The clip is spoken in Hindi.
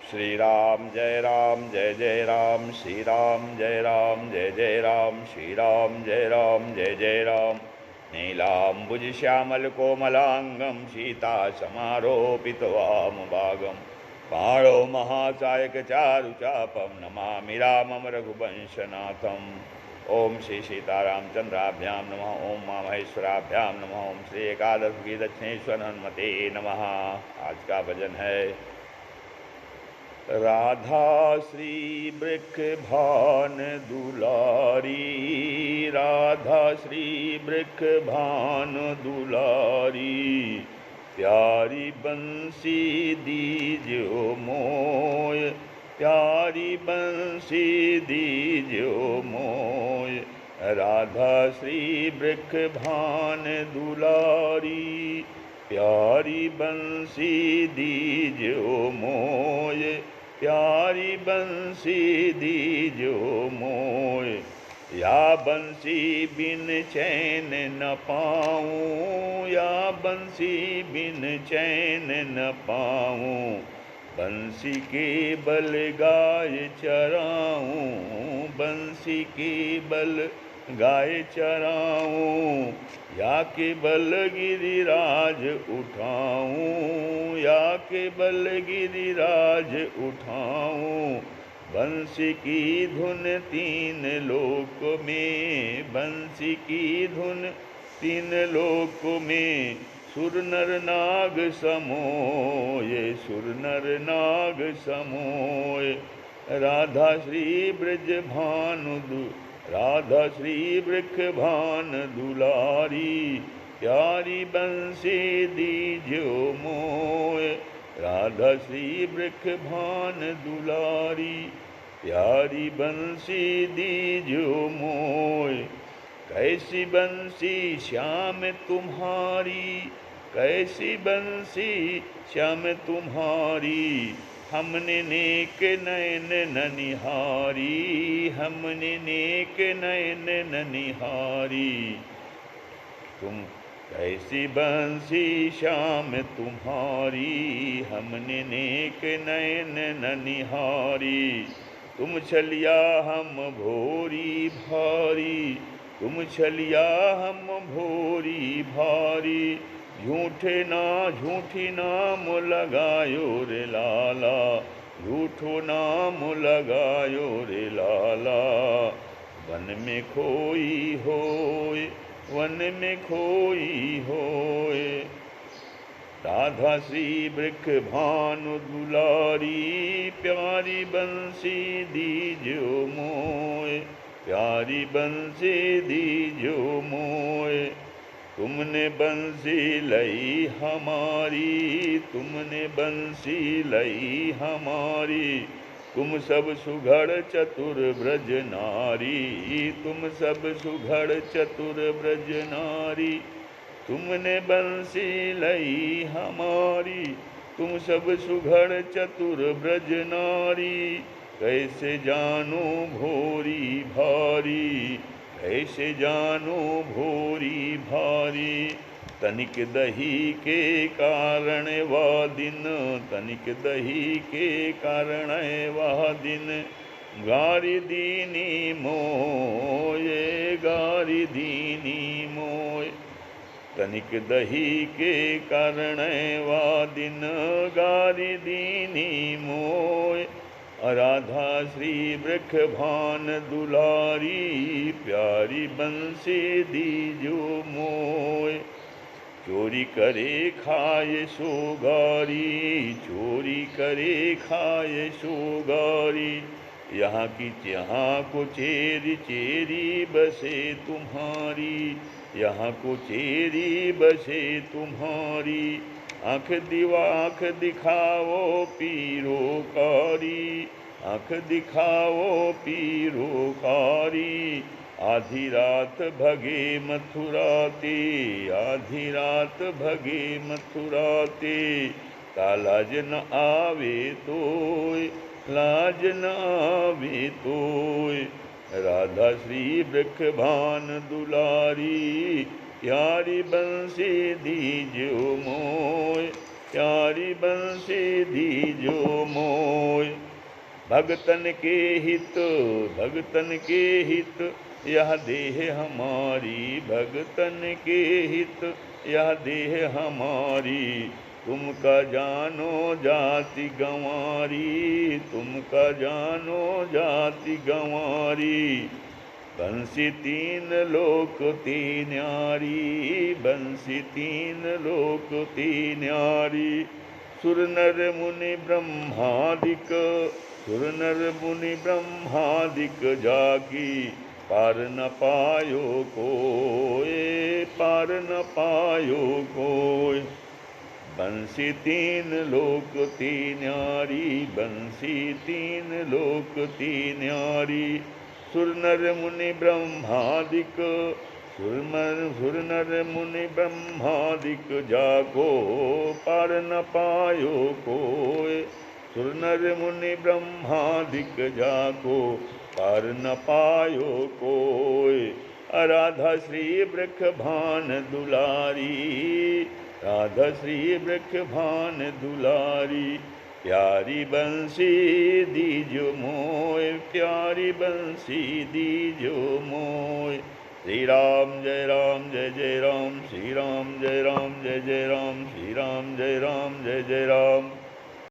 श्री राम जय जय राम, श्री राम जय जय राम, श्री राम जय जय राम। नीलाम्बुज श्यामल कोमलांगं सीता समारोपित वामभागं पाणौ महाचायक चारुचापं नमामि रामं रघुवंशनाथम्। ओम श्री सीतारामचंद्राभ्यां नमः। ओम माँ महेश्वराभ्यां नमः। ओम श्री एकादशी दक्षिणेश्वर हनुमते नमः। आज का भजन है राधा श्री वृख भान दुलारी, राधा श्री वृख भान दुलारी, प्यारी बंसी दीजियो मोय, प्यारी बंसी दीजियो मोय। राधा श्री वृख भान दुलारी, प्यारी बंसी दीजियो मोय, प्यारी बंसी दीजो मोय। या बंसी बिन चैन न पाऊँ, या बंसी बिन चैन न पाऊँ। बंसी के बल गाय चराऊँ, बंसी के बल गाय चराऊँ। या के बल गिरिराज उठाऊँ, या के बल गिरिराज उठाऊँ। बंसी की धुन तीन लोक में, बंसी की धुन तीन लोक में। सुर नर नाग समोय, सुर नर नाग समोय। राधा श्री ब्रज भानु राधा श्री वृख भान दुलारी, प्यारी बंसी दीजियो मोय। राधा श्री वृख भान दुलारी, प्यारी बंसी दीजियो मोय। कैसी बंसी श्याम तुम्हारी, कैसी बंसी श्याम तुम्हारी। हमने नेक नयन ननिहारी, हमने नेक नयन ननिहारी। तुम कैसी बंसी श्याम तुम्हारी, हमने नेक नयन ननिहारी। तुम छलिया हम भोरी भारी, तुम छलिया हम भोरी भारी। झूठी नाम लगायो रे लाला, झूठो नाम लगायो रे लाला। वन में खोई होय, वन में खोई होय। राधा श्री वृख भानु दुलारी, प्यारी बंसी दीजियो मोय, प्यारी बंसी दीजियो मोय। तुमने बंसी लई हमारी, तुमने बंसी लई हमारी। तुम सब सुघड़ चतुर ब्रज नारी, तुम सब सुघड़ चतुर ब्रज नारी। तुमने बंसी लई हमारी, तुम सब सुघड़ चतुर ब्रज नारी। कैसे जानो भोरी भारी, कैसे जानो भोरी भारी। तनिक दही के कारण वह दिन, तनिक दही के कारण वह दिन। गारी दीनी मोय, गारी दीनी मोय। तनिक दही के कारण वह दिन, गारी दीनी मोय। राधा श्री वृख भान दुलारी, प्यारी बंसी दीजो मोय। चोरी करे खाए सोगारी, चोरी करे खाए सोगारी। यहाँ की यहाँ को चेरी चेरी बसे तुम्हारी, यहाँ को चेरी बसे तुम्हारी। आँख आँख दिखाओ पीरोकारी, आँख दिखाओ पीरोकारी। आधी रात भगे मथुराते, आधी रात भगे मथुराते। लाज न आवे तोय, लाज न आवे तोय। राधा श्री वृख भान दुलारी, प्यारी बंसी दीजियो मोय, प्यारी बंसी दीजियो मोय। भगतन के हित, भगतन के हित यह देह हमारी, भगतन के हित यह देह हमारी। तुम का जानो जाति गंवारी, तुम का जानो जाति गंवारी। बंसी तीन लोक तीन्यारी, बंसी तीन लोक तीन्यारी। सुर नर मुनि ब्रह्मादिक, सुर नर मुनि ब्रह्मादिक जाकी। पार न पायो कोय, पार न पायो कोय। बंसी तीन लोक तीन्यारी, बंसी तीन लोक तीन्यारी। सुर नर मुनि ब्रह्मादिक, सुर नर मुनि ब्रह्मादिक जाको। पार न पायो कोय, सुर नर मुनि ब्रह्मादिक जाको। पार न पायो कोय। राधा श्री वृख भान दुलारी, राधा श्री वृख भान दुलारी। प्यारी बंसी दीजो मोय, प्यारी बंसी दीजो मोय। श्री राम जय राम जय जय राम, श्री राम जय राम जय जय राम, श्री राम जय राम जय जय राम।